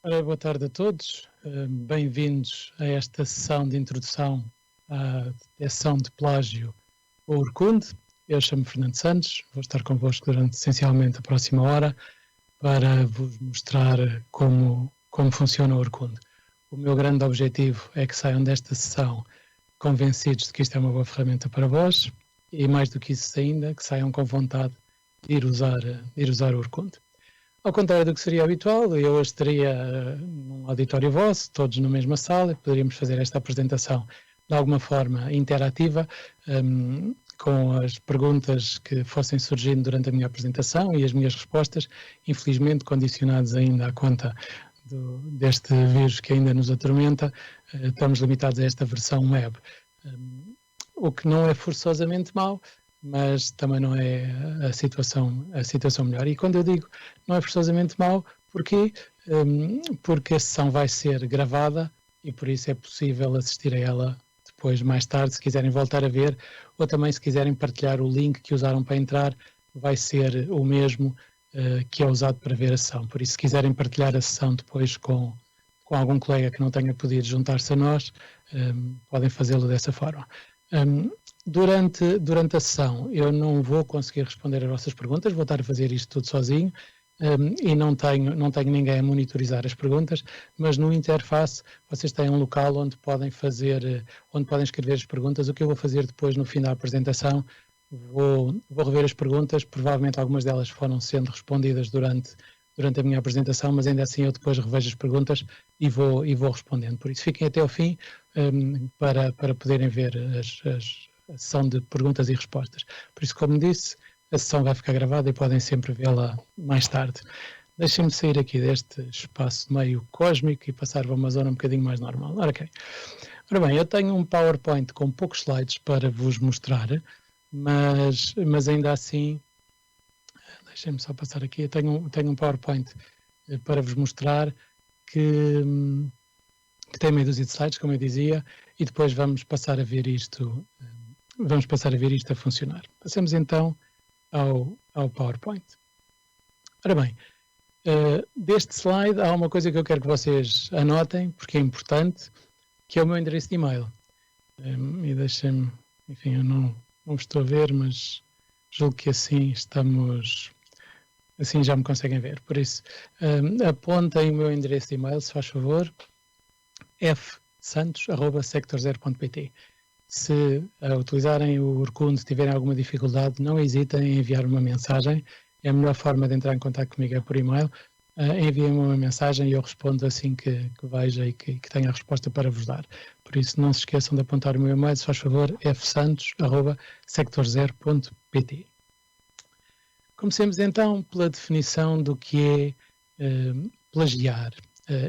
Ora, boa tarde a todos, bem-vindos a esta sessão de introdução à detecção de plágio ou Orkund. Eu chamo-me Fernando Santos, vou estar convosco durante essencialmente a próxima hora para vos mostrar como funciona o Orkund. O meu grande objetivo é que saiam desta sessão convencidos de que isto é uma boa ferramenta para vós e, mais do que isso ainda, que saiam com vontade de ir usar o Orkund. Ao contrário do que seria habitual, eu hoje estaria num auditório vosso, todos na mesma sala, e poderíamos fazer esta apresentação de alguma forma interativa, com as perguntas que fossem surgindo durante a minha apresentação e as minhas respostas, infelizmente condicionados ainda à conta deste vírus que ainda nos atormenta, estamos limitados a esta versão web. O que não é forçosamente mau, mas também não é a situação melhor. E quando eu digo não é forçosamente mau, porquê? Porque a sessão vai ser gravada e por isso é possível assistir a ela depois, mais tarde, se quiserem voltar a ver, ou também se quiserem partilhar o link que usaram para entrar, vai ser o mesmo que é usado para ver a sessão. Por isso, se quiserem partilhar a sessão depois com algum colega que não tenha podido juntar-se a nós, podem fazê-lo dessa forma. Durante a sessão eu não vou conseguir responder as vossas perguntas, vou estar a fazer isto tudo sozinho e não tenho ninguém a monitorizar as perguntas, mas no interface vocês têm um local onde podem escrever as perguntas. O que eu vou fazer depois no fim da apresentação, vou rever as perguntas, provavelmente algumas delas foram sendo respondidas durante a minha apresentação, mas ainda assim eu depois revejo as perguntas e vou respondendo. Por isso fiquem até ao fim para poderem ver a sessão de perguntas e respostas. Por isso, como disse, a sessão vai ficar gravada e podem sempre vê-la mais tarde. Deixem-me sair aqui deste espaço meio cósmico e passar para uma zona um bocadinho mais normal. Ora bem, eu tenho um PowerPoint com poucos slides para vos mostrar, mas ainda assim, deixem-me só passar aqui, eu tenho um PowerPoint para vos mostrar que tem meia dúzia de slides, como eu dizia, e depois vamos passar a ver isto a funcionar. Passemos então ao PowerPoint. Ora bem, deste slide há uma coisa que eu quero que vocês anotem, porque é importante, que é o meu endereço de e-mail. E deixem-me, enfim, eu não estou a ver, mas julgo que assim já me conseguem ver. Por isso, apontem o meu endereço de e-mail, se faz favor, fsantos@sector0.pt. Se utilizarem o Orkund, se tiverem alguma dificuldade, não hesitem em enviar uma mensagem. É a melhor forma de entrar em contato comigo é por e-mail. Enviem-me uma mensagem e eu respondo assim que veja e que tenha a resposta para vos dar. Por isso, não se esqueçam de apontar o meu e-mail, se faz favor, fsantos@sector0.pt. Comecemos então pela definição do que é plagiar.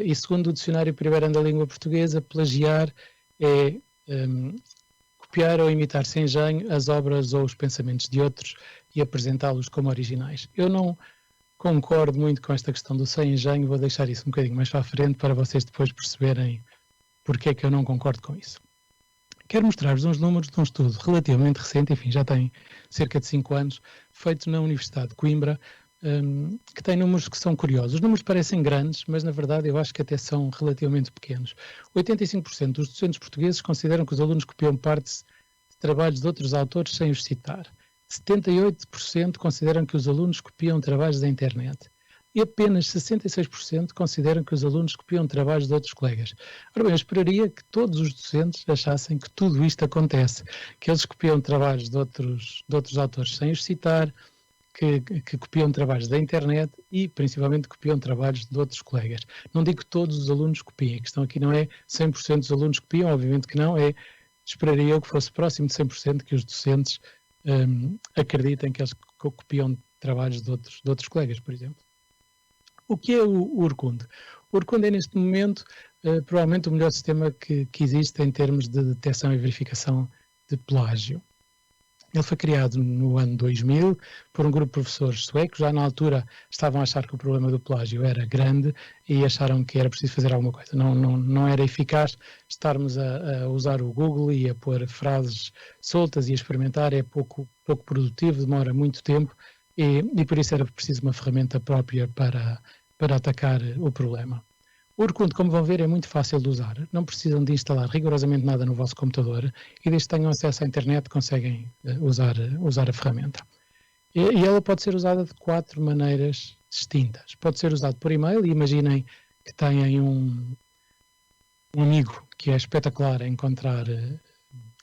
E segundo o Dicionário Primeiro da Língua Portuguesa, plagiar é copiar ou imitar sem engenho as obras ou os pensamentos de outros e apresentá-los como originais. Eu não concordo muito com esta questão do sem engenho, vou deixar isso um bocadinho mais para a frente para vocês depois perceberem porque é que eu não concordo com isso. Quero mostrar-vos uns números de um estudo relativamente recente, enfim, já tem cerca de 5 anos, feito na Universidade de Coimbra, que tem números que são curiosos. Os números parecem grandes, mas na verdade eu acho que até são relativamente pequenos. 85% dos docentes portugueses consideram que os alunos copiam partes de trabalhos de outros autores sem os citar. 78% consideram que os alunos copiam trabalhos da internet. E apenas 66% consideram que os alunos copiam trabalhos de outros colegas. Ora bem, eu esperaria que todos os docentes achassem que tudo isto acontece, que eles copiam trabalhos de outros autores sem os citar, que copiam trabalhos da internet e, principalmente, copiam trabalhos de outros colegas. Não digo que todos os alunos copiem, a questão aqui não é 100% dos alunos copiam, obviamente que não, esperaria eu que fosse próximo de 100% que os docentes acreditem que eles copiam trabalhos de outros colegas, por exemplo. O que é o Orkund? O Orkund é, neste momento, provavelmente o melhor sistema que existe em termos de detecção e verificação de plágio. Ele foi criado no ano 2000 por um grupo de professores suecos. Já na altura estavam a achar que o problema do plágio era grande e acharam que era preciso fazer alguma coisa. Não era eficaz estarmos a usar o Google e a pôr frases soltas e a experimentar. É pouco produtivo, demora muito tempo e por isso era preciso uma ferramenta própria para atacar o problema. O Urkunt, como vão ver, é muito fácil de usar. Não precisam de instalar rigorosamente nada no vosso computador e desde que tenham acesso à internet conseguem usar a ferramenta. E ela pode ser usada de 4 maneiras distintas. Pode ser usado por e-mail, e imaginem que têm um amigo que é espetacular a encontrar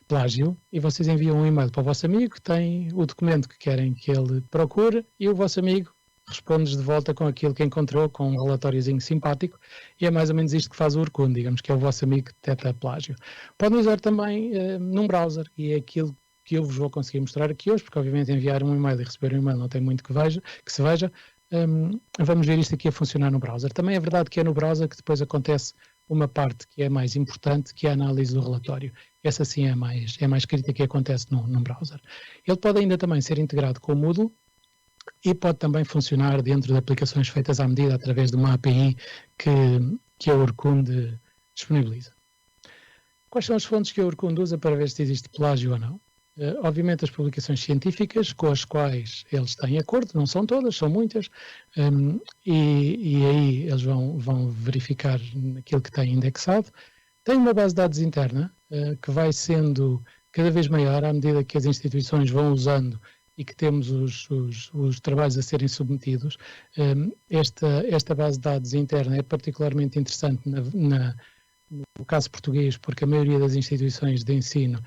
plágio e vocês enviam um e-mail para o vosso amigo que tem o documento que querem que ele procure e o vosso amigo responde de volta com aquilo que encontrou, com um relatóriozinho simpático, e é mais ou menos isto que faz o Urkunt, digamos que é o vosso amigo que detecta plágio. Podem usar também num browser, e é aquilo que eu vos vou conseguir mostrar aqui hoje, porque obviamente enviar um e-mail e receber um e-mail não tem muito que se veja. Vamos ver isto aqui a funcionar no browser. Também é verdade que é no browser que depois acontece uma parte que é mais importante, que é a análise do relatório. Essa sim é mais crítica que acontece num browser. Ele pode ainda também ser integrado com o Moodle, e pode também funcionar dentro de aplicações feitas à medida através de uma API que a Urkunt disponibiliza. Quais são as fontes que a Urkunt usa para ver se existe plágio ou não? Obviamente as publicações científicas com as quais eles têm acordo, não são todas, são muitas, e aí eles vão verificar aquilo que têm indexado. Tem uma base de dados interna que vai sendo cada vez maior à medida que as instituições vão usando e que temos os trabalhos a serem submetidos. Esta base de dados interna é particularmente interessante no caso português, porque a maioria das instituições de ensino,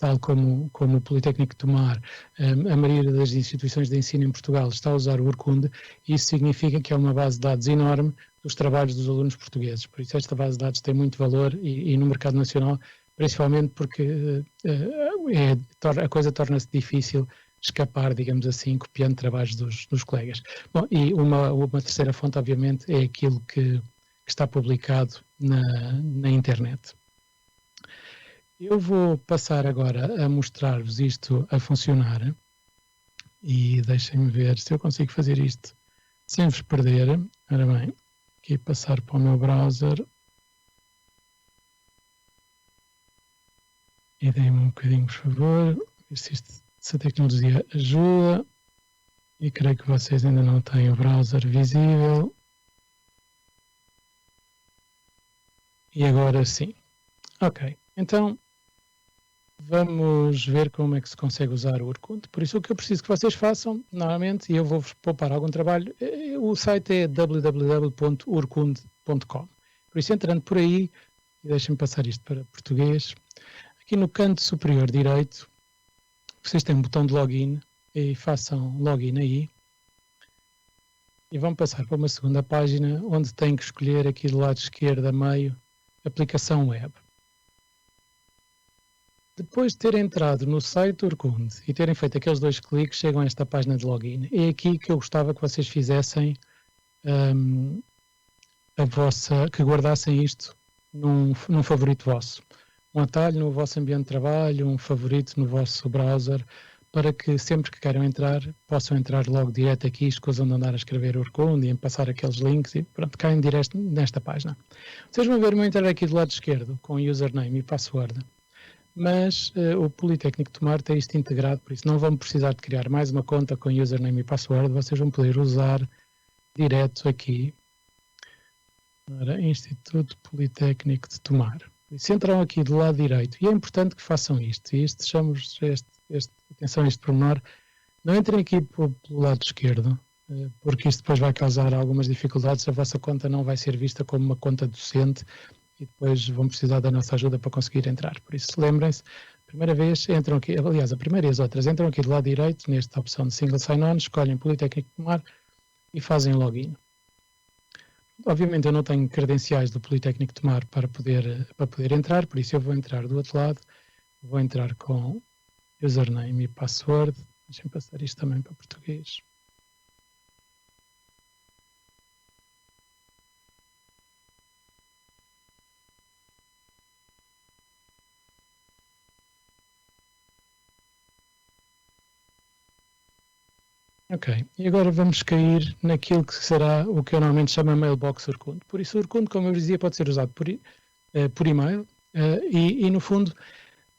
tal como o Politécnico de Tomar, a maioria das instituições de ensino em Portugal está a usar o Urkunt, e isso significa que é uma base de dados enorme dos trabalhos dos alunos portugueses. Por isso esta base de dados tem muito valor e no mercado nacional, principalmente porque a coisa torna-se difícil escapar, digamos assim, copiando trabalhos dos colegas. Bom, e uma terceira fonte, obviamente, é aquilo que está publicado na internet. Eu vou passar agora a mostrar-vos isto a funcionar e deixem-me ver se eu consigo fazer isto sem vos perder. Ora bem, aqui passar para o meu browser e deem-me um bocadinho, por favor, ver se a tecnologia ajuda, e creio que vocês ainda não têm o browser visível. E agora sim. Ok, então vamos ver como é que se consegue usar o Urkunt. Por isso o que eu preciso que vocês façam, normalmente, e eu vou-vos poupar algum trabalho, o site é www.urkunt.com. Por isso, entrando por aí, e deixem-me passar isto para português, aqui no canto superior direito, vocês têm um botão de login, e façam login aí, e vão passar para uma segunda página, onde têm que escolher aqui do lado esquerdo a meio, aplicação web. Depois de terem entrado no site do Urkunt e terem feito aqueles 2 cliques, chegam a esta página de login. É aqui que eu gostava que vocês fizessem que guardassem isto num favorito vosso. Um atalho no vosso ambiente de trabalho, um favorito no vosso browser, para que sempre que queiram entrar, possam entrar logo direto aqui, escusam de andar a escrever Urkunt e passar aqueles links e pronto, caem direto nesta página. Vocês vão ver-me entrar aqui do lado esquerdo com username e password, mas o Politécnico de Tomar tem isto integrado, por isso não vão precisar de criar mais uma conta com username e password, vocês vão poder usar direto aqui para Instituto Politécnico de Tomar. Se entram aqui do lado direito, e é importante que façam isto, e isto chamamos atenção a este pormenor, não entrem aqui pelo lado esquerdo, porque isto depois vai causar algumas dificuldades, a vossa conta não vai ser vista como uma conta docente, e depois vão precisar da nossa ajuda para conseguir entrar. Por isso, lembrem-se, a primeira vez entram aqui, aliás, a primeira e as outras, entram aqui do lado direito, nesta opção de Single Sign-On, escolhem Politécnico de Tomar e fazem login. Obviamente eu não tenho credenciais do Politécnico de Tomar para poder entrar, por isso eu vou entrar do outro lado, vou entrar com username e password. Deixem-me passar isto também para português. Ok, e agora vamos cair naquilo que será o que eu normalmente chamo a mailbox Urkunt. Por isso, o Urkunt, como eu dizia, pode ser usado por e-mail e, no fundo,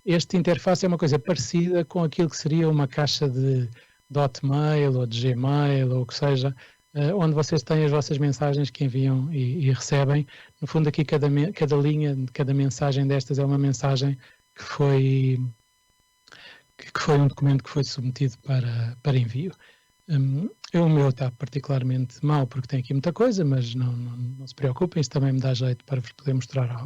esta interface é uma coisa parecida com aquilo que seria uma caixa de Hotmail ou de Gmail ou o que seja, onde vocês têm as vossas mensagens que enviam e recebem. No fundo, aqui cada linha, cada mensagem destas é uma mensagem que foi um documento que foi submetido para envio. O meu está particularmente mau porque tem aqui muita coisa, mas não se preocupem, isso também me dá jeito para vos poder mostrar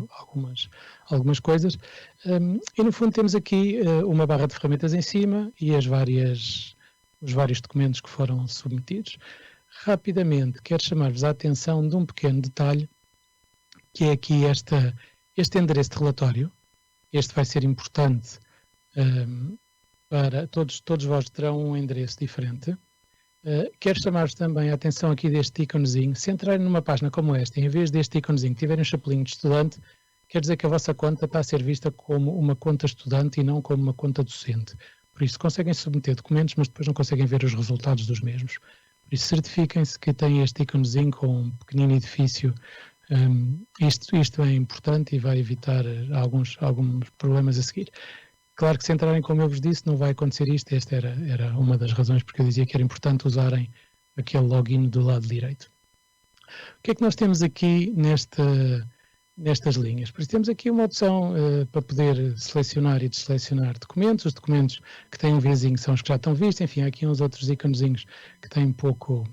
algumas coisas. E no fundo temos aqui uma barra de ferramentas em cima e os vários documentos que foram submetidos. Rapidamente quero chamar-vos a atenção de um pequeno detalhe, que é aqui este endereço de relatório. Este vai ser importante para todos vós terão um endereço diferente. Quero chamar-vos também a atenção aqui deste íconezinho. Se entrarem numa página como esta, em vez deste íconezinho tiverem um chapelinho de estudante, quer dizer que a vossa conta está a ser vista como uma conta estudante e não como uma conta docente. Por isso, conseguem submeter documentos, mas depois não conseguem ver os resultados dos mesmos. Por isso, certifiquem-se que têm este íconezinho com um pequenino edifício. Isto é importante e vai evitar alguns problemas a seguir. Claro que se entrarem, como eu vos disse, não vai acontecer isto. Esta era uma das razões porque eu dizia que era importante usarem aquele login do lado direito. O que é que nós temos aqui nestas linhas? Por isso temos aqui uma opção para poder selecionar e desselecionar documentos. Os documentos que têm um vizinho são os que já estão vistos. Enfim, há aqui uns outros íconezinhos que têm pouca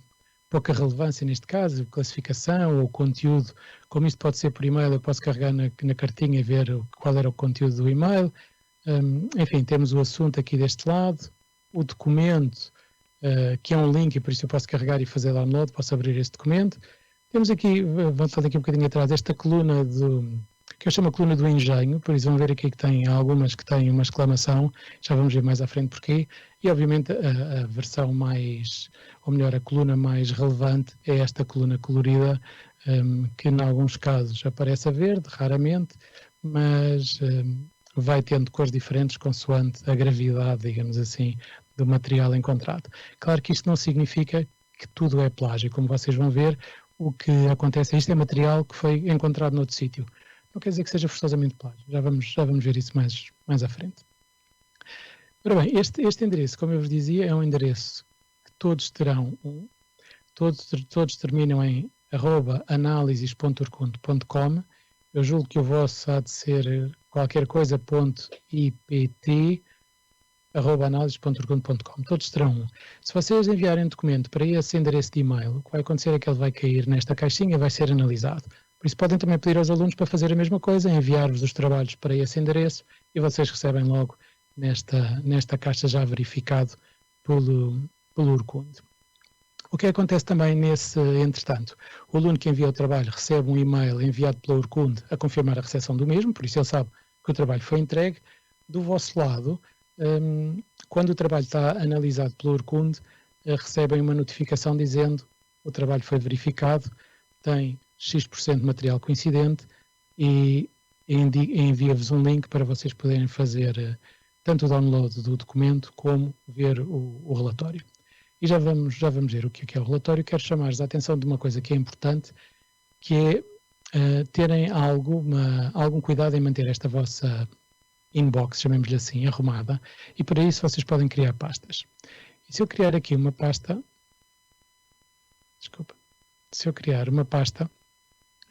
relevância neste caso, classificação ou conteúdo. Como isto pode ser por e-mail, eu posso carregar na cartinha e ver qual era o conteúdo do e-mail. Enfim, temos o assunto aqui deste lado, o documento, que é um link e por isso eu posso carregar e fazer download, posso abrir este documento. Temos aqui, voltando aqui um bocadinho atrás, esta coluna que eu chamo a coluna do engenho, por isso vão ver aqui que tem algumas que têm uma exclamação, já vamos ver mais à frente porquê, e obviamente a versão mais, ou melhor, a coluna mais relevante é esta coluna colorida, que em alguns casos aparece a verde, raramente, mas vai tendo cores diferentes consoante a gravidade, digamos assim, do material encontrado. Claro que isto não significa que tudo é plágio, como vocês vão ver, o que acontece, isto é material que foi encontrado noutro sítio. Não quer dizer que seja forçosamente plágio, já vamos ver isso mais à frente. Ora bem, este endereço, como eu vos dizia, é um endereço que todos terão, todos terminam em @analises.urkunt.com. Eu julgo que o vosso há de ser qualquer coisa .ipt@analises.urkunt.com. Todos terão um. Se vocês enviarem um documento para esse endereço de e-mail, o que vai acontecer é que ele vai cair nesta caixinha e vai ser analisado. Por isso podem também pedir aos alunos para fazer a mesma coisa, enviar-vos os trabalhos para esse endereço e vocês recebem logo nesta caixa já verificado pelo Urkunt. O que acontece também entretanto? O aluno que envia o trabalho recebe um e-mail enviado pelo Urkunt a confirmar a recepção do mesmo, por isso ele sabe que o trabalho foi entregue. Do vosso lado, quando o trabalho está analisado pelo Urkunt, recebem uma notificação dizendo o trabalho foi verificado, tem X% de material coincidente e envia-vos um link para vocês poderem fazer tanto o download do documento como ver o relatório. E já vamos ver o que é o relatório. Quero chamar-vos a atenção de uma coisa que é importante, que é terem algum cuidado em manter esta vossa inbox, chamemos-lhe assim, arrumada, e para isso vocês podem criar pastas. E se eu criar aqui uma pasta,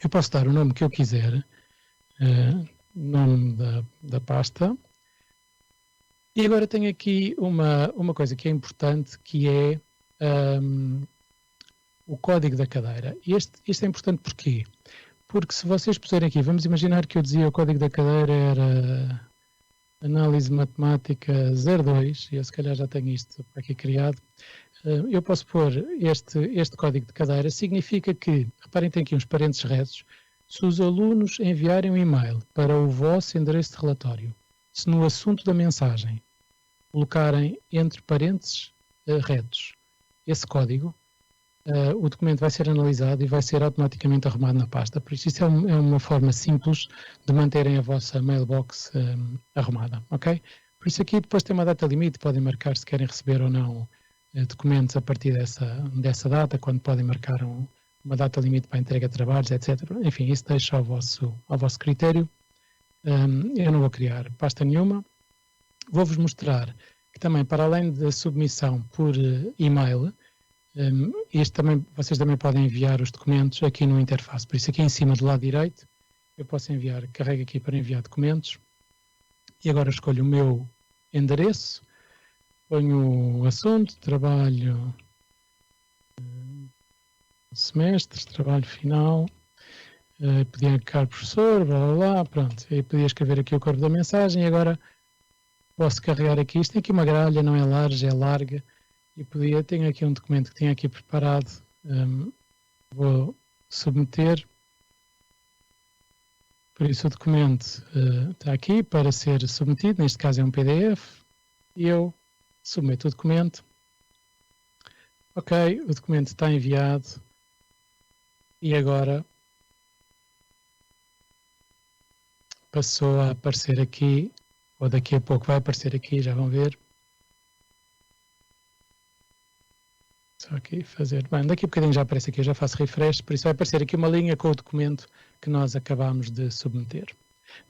eu posso dar o nome que eu quiser, nome da pasta. E agora tenho aqui uma coisa que é importante, que é o código da cadeira. E isto é importante porquê? Porque se vocês puserem aqui, vamos imaginar que eu dizia o código da cadeira era Análise Matemática 02, e eu se calhar já tenho isto aqui criado. Eu posso pôr este código de cadeira, significa que, reparem, tem aqui uns parênteses retos, se os alunos enviarem um e-mail para o vosso endereço de relatório, se no assunto da mensagem colocarem entre parênteses retos esse código, o documento vai ser analisado e vai ser automaticamente arrumado na pasta. Por isso é uma forma simples de manterem a vossa mailbox arrumada, ok? Por isso aqui depois tem uma data limite, podem marcar se querem receber ou não documentos a partir dessa data, quando podem marcar uma data limite para a entrega de trabalhos, etc. Enfim, isso deixa ao vosso critério. Eu não vou criar pasta nenhuma. Vou-vos mostrar que também, para além da submissão por e-mail, Vocês também podem enviar os documentos aqui no interface. Por isso, aqui em cima do lado direito, eu posso enviar, carrego aqui para enviar documentos. E agora escolho o meu endereço, ponho o assunto, trabalho semestre, trabalho final, podia indicar professor, blá blá blá, pronto. Aí podia escrever aqui o corpo da mensagem e agora posso carregar aqui. Isto tem aqui uma gralha, não é larga, é larga. E tenho aqui um documento que tinha aqui preparado, vou submeter. Por isso o documento está aqui para ser submetido, neste caso é um PDF, e eu submeto o documento. Ok, o documento está enviado e agora passou a aparecer aqui, ou daqui a pouco vai aparecer aqui, já vão ver. Só aqui fazer, bem, daqui a bocadinho já aparece aqui, eu já faço refresh, por isso vai aparecer aqui uma linha com o documento que nós acabamos de submeter.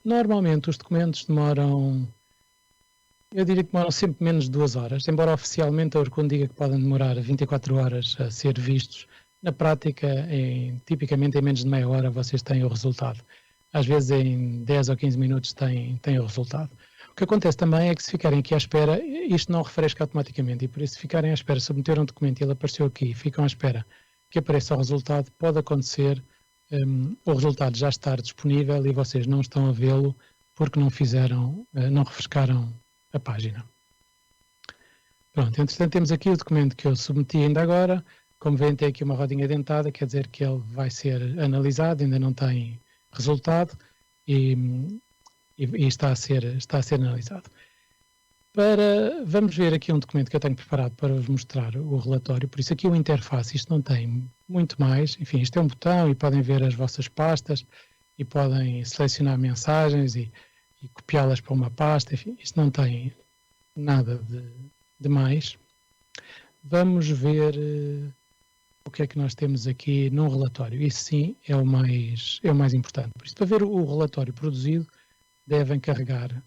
Normalmente os documentos demoram, eu diria que demoram sempre menos de 2 horas, embora oficialmente a Orkun diga que podem demorar 24 horas a ser vistos. Na prática, tipicamente em menos de meia hora vocês têm o resultado. Às vezes em 10 ou 15 minutos têm o resultado. O que acontece também é que se ficarem aqui à espera, isto não refresca automaticamente e por isso se ficarem à espera, submeteram um documento e ele apareceu aqui e ficam à espera que apareça o resultado, pode acontecer o resultado já estar disponível e vocês não estão a vê-lo porque não refrescaram a página. Pronto, entretanto temos aqui o documento que eu submeti ainda agora. Como veem, tem aqui uma rodinha dentada, quer dizer que ele vai ser analisado, ainda não tem resultado e está a ser analisado. Vamos ver aqui um documento que eu tenho preparado para vos mostrar o relatório. Por isso aqui o interface, isto não tem muito mais. Enfim, isto é um botão e podem ver as vossas pastas e podem selecionar mensagens e copiá-las para uma pasta. Enfim, isto não tem nada de mais. Vamos ver o que é que nós temos aqui num relatório. Isso sim é o mais importante. Por isso, para ver o relatório produzido, devem carregar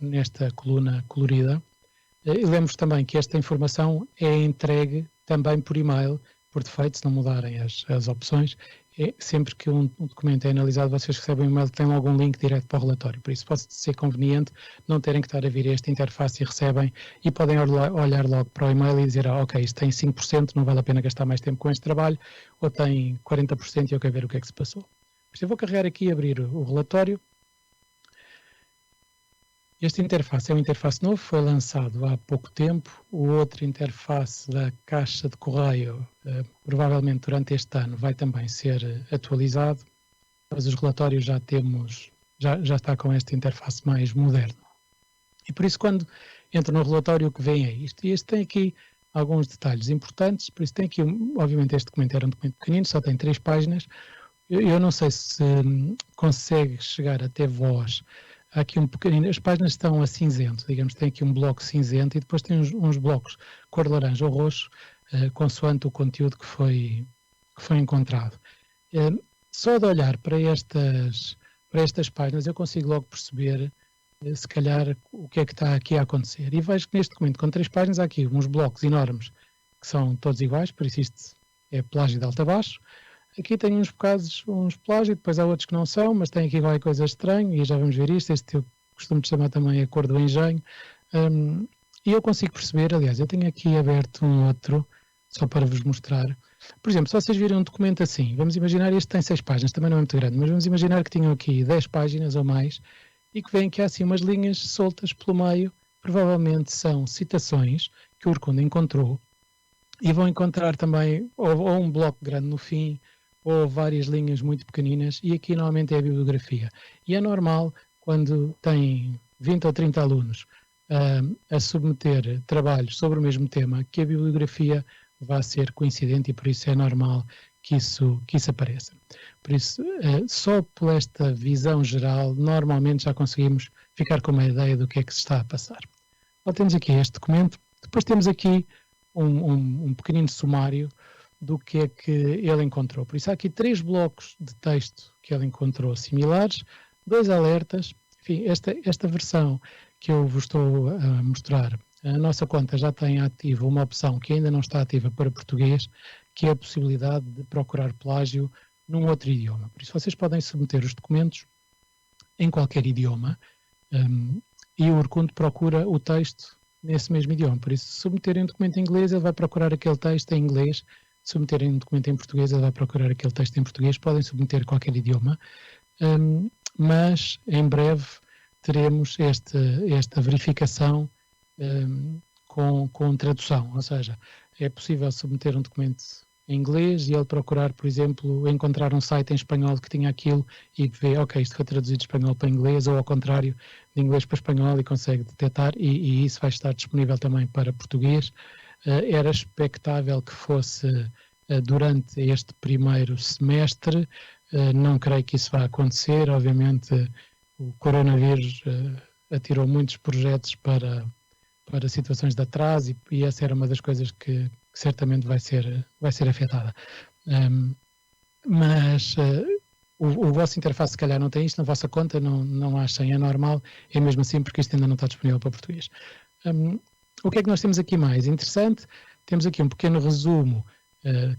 nesta coluna colorida. E lembro também que esta informação é entregue também por e-mail, por defeito, se não mudarem as opções. Sempre que um documento é analisado, vocês recebem um e-mail que tem algum link direto para o relatório. Por isso pode ser conveniente não terem que estar a vir a esta interface e recebem e podem olhar logo para o e-mail e dizer ok, isto tem 5%, não vale a pena gastar mais tempo com este trabalho, ou tem 40% e eu quero ver o que é que se passou. Por isso eu vou carregar aqui e abrir o relatório. Este interface é um interface novo, foi lançado há pouco tempo. O outro interface da caixa de correio, provavelmente durante este ano, vai também ser atualizado, mas os relatórios já está com esta interface mais moderna. E por isso, quando entro no relatório, o que vem é isto. E este tem aqui alguns detalhes importantes, por isso tem aqui, obviamente este documento era um documento pequenino, só tem 3 páginas. Eu não sei se consegue chegar até vós. Há aqui um pequenino, as páginas estão a cinzento, digamos, tem aqui um bloco cinzento e depois tem uns blocos cor laranja ou roxo, consoante o conteúdo que foi encontrado. Só de olhar para estas páginas eu consigo logo perceber, se calhar, o que é que está aqui a acontecer. E vejo que neste documento com 3 páginas há aqui uns blocos enormes que são todos iguais, por isso isto é plágio de alto a baixo. Aqui tem uns bocados, uns plágios, depois há outros que não são, mas tem aqui qualquer coisa estranha e já vamos ver isto. Este eu costumo chamar também a cor do engenho. E eu consigo perceber, aliás, eu tenho aqui aberto um outro, só para vos mostrar. Por exemplo, se vocês virem um documento assim, vamos imaginar, este tem 6 páginas, também não é muito grande, mas vamos imaginar que tinham aqui 10 páginas ou mais e que veem que há assim umas linhas soltas pelo meio, provavelmente são citações que o Orkun encontrou e vão encontrar também ou um bloco grande no fim, ou várias linhas muito pequeninas, e aqui normalmente é a bibliografia. E é normal, quando tem 20 ou 30 alunos a submeter trabalhos sobre o mesmo tema, que a bibliografia vá ser coincidente e por isso é normal que isso apareça. Por isso, só por esta visão geral, normalmente já conseguimos ficar com uma ideia do que é que se está a passar. Então, temos aqui este documento, depois temos aqui um pequenino sumário do que é que ele encontrou. Por isso há aqui 3 blocos de texto que ele encontrou similares, 2 alertas. Enfim, esta versão que eu vos estou a mostrar a nossa conta já tem ativa uma opção que ainda não está ativa para português, que é a possibilidade de procurar plágio num outro idioma. Por isso vocês podem submeter os documentos em qualquer idioma e o Urkunt procura o texto nesse mesmo idioma. Por isso, se submeterem um documento em inglês, ele vai procurar aquele texto em inglês. Se submeterem um documento em português, ele vai procurar aquele texto em português. Podem submeter qualquer idioma, mas em breve teremos esta verificação com tradução, ou seja, é possível submeter um documento em inglês e ele procurar, por exemplo, encontrar um site em espanhol que tinha aquilo e ver, ok, isto foi traduzido de espanhol para inglês, ou ao contrário, de inglês para espanhol, e consegue detectar, e isso vai estar disponível também para português. Era expectável que fosse durante este primeiro semestre, não creio que isso vá acontecer, obviamente o coronavírus atirou muitos projetos para situações de atraso e essa era uma das coisas que certamente vai ser afetada. Mas o vosso interface se calhar não tem isto, na vossa conta não achem, é normal, é mesmo assim porque isto ainda não está disponível para português. O que é que nós temos aqui mais interessante? Temos aqui um pequeno resumo,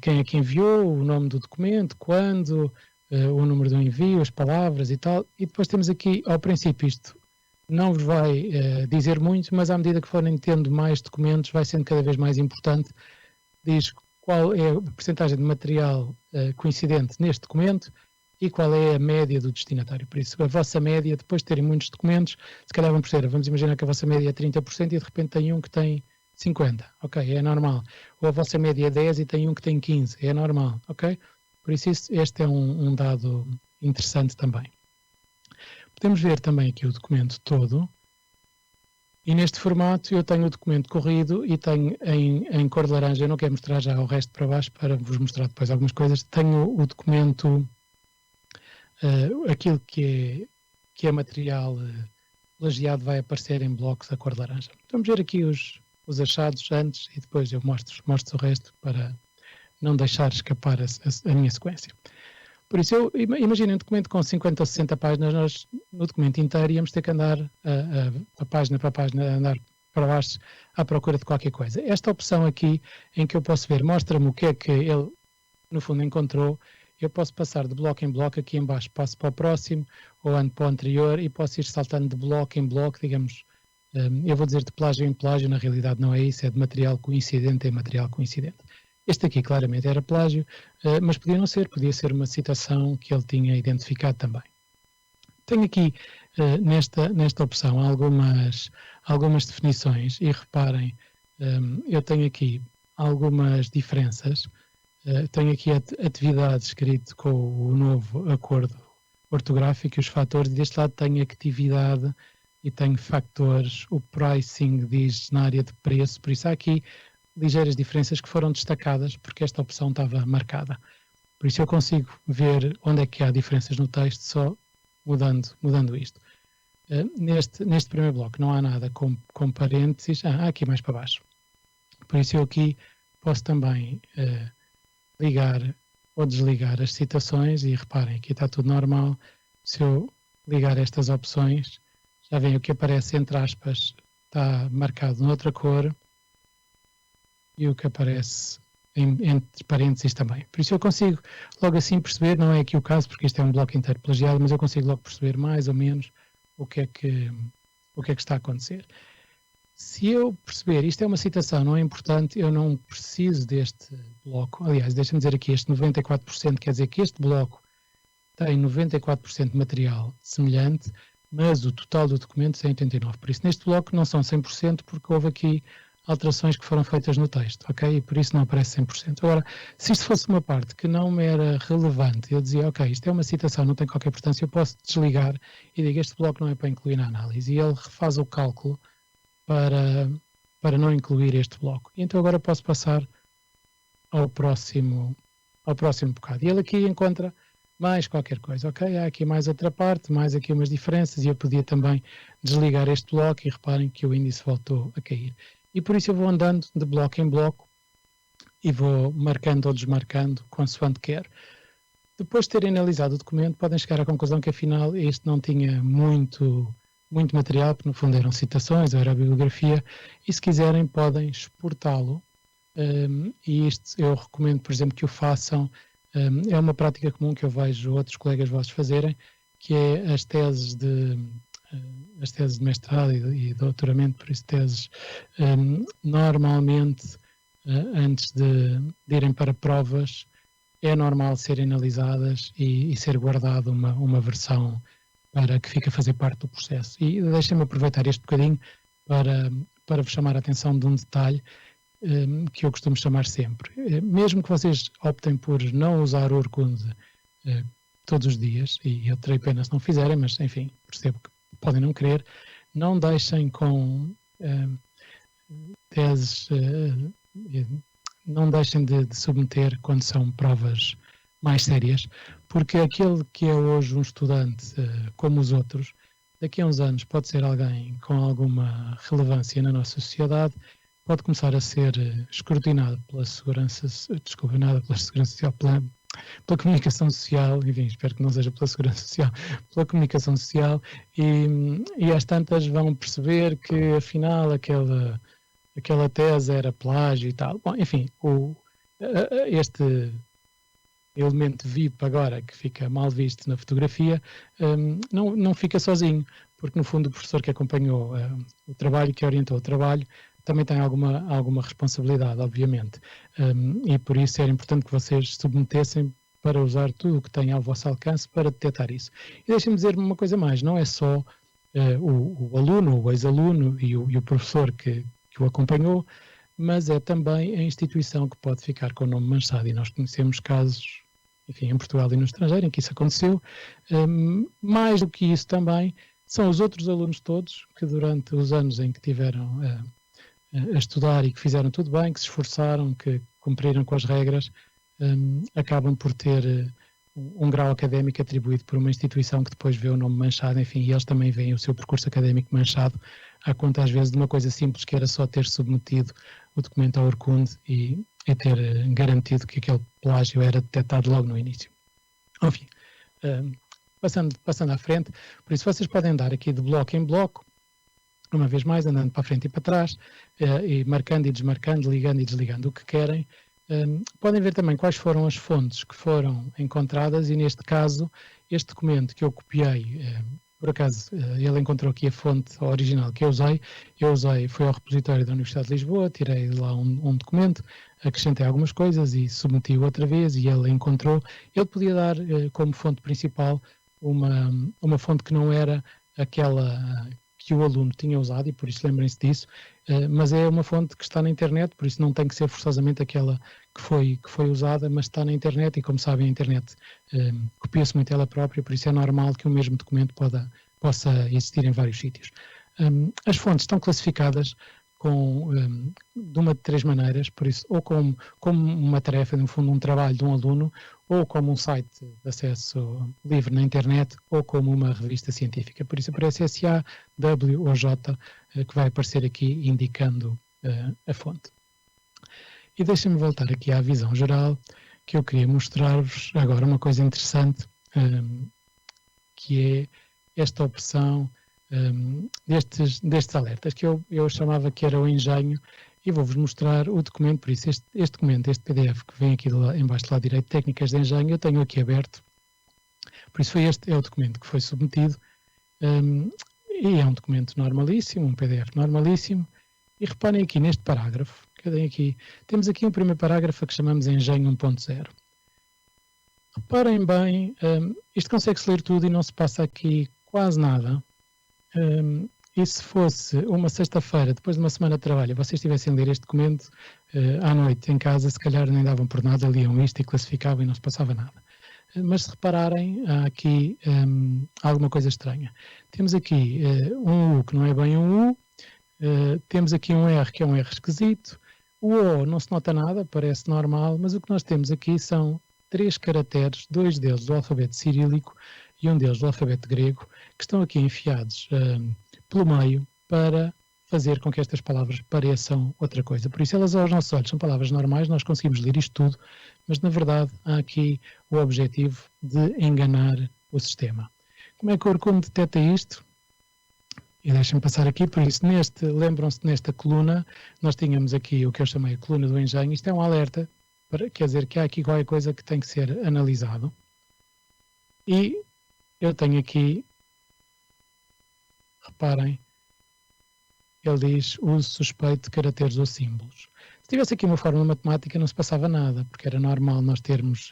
quem é que enviou, o nome do documento, quando, o número do envio, as palavras e tal, e depois temos aqui, ao princípio, isto não vos vai dizer muito, mas à medida que forem tendo mais documentos, vai sendo cada vez mais importante. Diz qual é a percentagem de material coincidente neste documento e qual é a média do destinatário. Por isso, a vossa média, depois de terem muitos documentos, se calhar vão perceber, vamos imaginar que a vossa média é 30% e de repente tem um que tem 50%, ok, é normal. Ou a vossa média é 10% e tem um que tem 15%, é normal, ok? Por isso, este é um dado interessante também. Podemos ver também aqui o documento todo. E neste formato eu tenho o documento corrido e tenho em cor de laranja, eu não quero mostrar já o resto para baixo para vos mostrar depois algumas coisas. Tenho o documento, aquilo que é material plagiado vai aparecer em blocos a cor de laranja. Vamos ver aqui os achados antes e depois eu mostro o resto para não deixar escapar a minha sequência. Por isso, imaginem um documento com 50 ou 60 páginas, nós no documento inteiro íamos ter que andar página para página, andar para baixo à procura de qualquer coisa. Esta opção aqui, em que eu posso ver, mostra-me o que é que ele, no fundo, encontrou, eu posso passar de bloco em bloco, aqui em baixo passo para o próximo, ou ando para o anterior, e posso ir saltando de bloco em bloco, digamos, eu vou dizer de plágio em plágio, na realidade não é isso, é de material coincidente em material coincidente. Este aqui claramente era plágio, mas podia não ser, podia ser uma citação que ele tinha identificado também. Tenho aqui nesta opção algumas definições e reparem, eu tenho aqui algumas diferenças. Tenho aqui atividade escrito com o novo acordo ortográfico e os fatores, e deste lado tenho atividade e tenho factores, o pricing diz na área de preço, por isso há aqui ligeiras diferenças que foram destacadas porque esta opção estava marcada. Por isso eu consigo ver onde é que há diferenças no texto só mudando isto. Neste primeiro bloco não há nada com parênteses, há aqui mais para baixo. Por isso eu aqui posso também ligar ou desligar as citações e reparem, aqui está tudo normal. Se eu ligar estas opções, já vem o que aparece entre aspas, está marcado noutra cor, e o que aparece entre parênteses também. Por isso eu consigo logo assim perceber, não é aqui o caso, porque isto é um bloco inteiro plagiado, mas eu consigo logo perceber mais ou menos o que é que está a acontecer. Se eu perceber, isto é uma citação, não é importante, eu não preciso deste bloco. Aliás, deixa-me dizer aqui, este 94% quer dizer que este bloco tem 94% de material semelhante, mas o total do documento é 89%. Por isso, neste bloco não são 100%, porque houve aqui alterações que foram feitas no texto, ok? E por isso não aparece 100%. Agora, se isto fosse uma parte que não me era relevante, eu dizia, ok, isto é uma citação, não tem qualquer importância, eu posso desligar e digo, este bloco não é para incluir na análise. E ele refaz o cálculo para não incluir este bloco. E então agora posso passar ao próximo bocado. E ele aqui encontra mais qualquer coisa, ok? Há aqui mais outra parte, mais aqui umas diferenças, e eu podia também desligar este bloco e reparem que o índice voltou a cair. E por isso eu vou andando de bloco em bloco e vou marcando ou desmarcando consoante quer. Depois de terem analisado o documento, podem chegar à conclusão que afinal este não tinha muito muito material, porque no fundo eram citações, ou era a bibliografia, e se quiserem podem exportá-lo, e isto eu recomendo, por exemplo, que o façam. É uma prática comum que eu vejo outros colegas vossos fazerem, que é as teses de mestrado e doutoramento, por isso teses, normalmente, antes de irem para provas, é normal serem analisadas e ser guardada uma versão para que fique a fazer parte do processo. E deixem-me aproveitar este bocadinho para vos chamar a atenção de um detalhe que eu costumo chamar sempre. Mesmo que vocês optem por não usar o Orkund todos os dias, e eu terei pena se não fizerem, mas enfim, percebo que podem não querer, não deixem com teses, não deixem de submeter quando são provas mais sérias, porque aquele que é hoje um estudante como os outros, daqui a uns anos pode ser alguém com alguma relevância na nossa sociedade, pode começar a ser escrutinado pela segurança, pela segurança social, pela comunicação social, enfim, espero que não seja pela segurança social, pela comunicação social, e às tantas vão perceber que afinal aquela tese era plágio e tal. Bom, enfim, este elemento VIP agora, que fica mal visto na fotografia, não fica sozinho, porque no fundo o professor que acompanhou o trabalho, que orientou o trabalho, também tem alguma responsabilidade, obviamente, e por isso era importante que vocês submetessem para usar tudo o que têm ao vosso alcance para detectar isso. E deixem-me dizer uma coisa mais, não é só o aluno, o ex-aluno e o professor que o acompanhou, mas é também a instituição que pode ficar com o nome manchado, e nós conhecemos casos, enfim, em Portugal e no estrangeiro, em que isso aconteceu. Mais do que isso também, são os outros alunos todos que durante os anos em que tiveram a estudar e que fizeram tudo bem, que se esforçaram, que cumpriram com as regras, acabam por ter um grau académico atribuído por uma instituição que depois vê o nome manchado, enfim, e eles também veem o seu percurso académico manchado, à conta às vezes de uma coisa simples que era só ter submetido o documento ao Orkund e ter garantido que aquele plágio era detectado logo no início. Enfim, passando à frente, por isso vocês podem andar aqui de bloco em bloco, uma vez mais, andando para a frente e para trás, e marcando e desmarcando, ligando e desligando o que querem. Podem ver também quais foram as fontes que foram encontradas, e neste caso, este documento que eu copiei, por acaso ele encontrou aqui a fonte original que eu usei, foi ao repositório da Universidade de Lisboa, tirei lá um documento, acrescentei algumas coisas e submeti-o outra vez, e ele encontrou. Ele podia dar como fonte principal uma fonte que não era aquela que o aluno tinha usado, e por isso lembrem-se disso, mas é uma fonte que está na internet, por isso não tem que ser forçosamente aquela que foi usada, mas está na internet, e como sabem a internet copia-se muito ela própria, por isso é normal que o mesmo documento possa existir em vários sítios. As fontes estão classificadas de uma de três maneiras, por isso, ou como uma tarefa, no fundo um trabalho de um aluno, ou como um site de acesso livre na internet, ou como uma revista científica. Por isso aparece SA, W ou J, que vai aparecer aqui indicando a fonte. E deixem-me voltar aqui à visão geral, que eu queria mostrar-vos agora uma coisa interessante, que é esta opção destes alertas, que eu chamava que era o engenho, e vou-vos mostrar o documento. Por isso este documento, este PDF que vem aqui em baixo do lado direito, técnicas de engenho, eu tenho aqui aberto, por isso este é o documento que foi submetido, e é um documento normalíssimo, um PDF normalíssimo, e reparem aqui neste parágrafo, que eu tenho aqui, temos aqui um primeiro parágrafo que chamamos engenho 1.0. Reparem bem, isto consegue-se ler tudo e não se passa aqui quase nada. E se fosse uma sexta-feira, depois de uma semana de trabalho, vocês estivessem a ler este documento à noite em casa, se calhar nem davam por nada, liam isto e classificavam e não se passava nada. Mas se repararem, há aqui alguma coisa estranha. Temos aqui um U que não é bem um U, temos aqui um R que é um R esquisito, o O não se nota nada, parece normal, mas o que nós temos aqui são 3 caracteres, 2 deles do alfabeto cirílico e um deles do alfabeto grego, que estão aqui enfiados pelo meio para fazer com que estas palavras pareçam outra coisa. Por isso elas aos nossos olhos são palavras normais, nós conseguimos ler isto tudo, mas na verdade há aqui o objetivo de enganar o sistema. Como é que o Orkund detecta isto? E deixem-me passar aqui, por isso, lembram-se nesta coluna, nós tínhamos aqui o que eu chamei a coluna do engenho. Isto é um alerta, quer dizer que há aqui qualquer coisa que tem que ser analisado. E eu tenho aqui, reparem, ele diz uso suspeito de caracteres ou símbolos. Se tivesse aqui uma fórmula matemática não se passava nada, porque era normal nós termos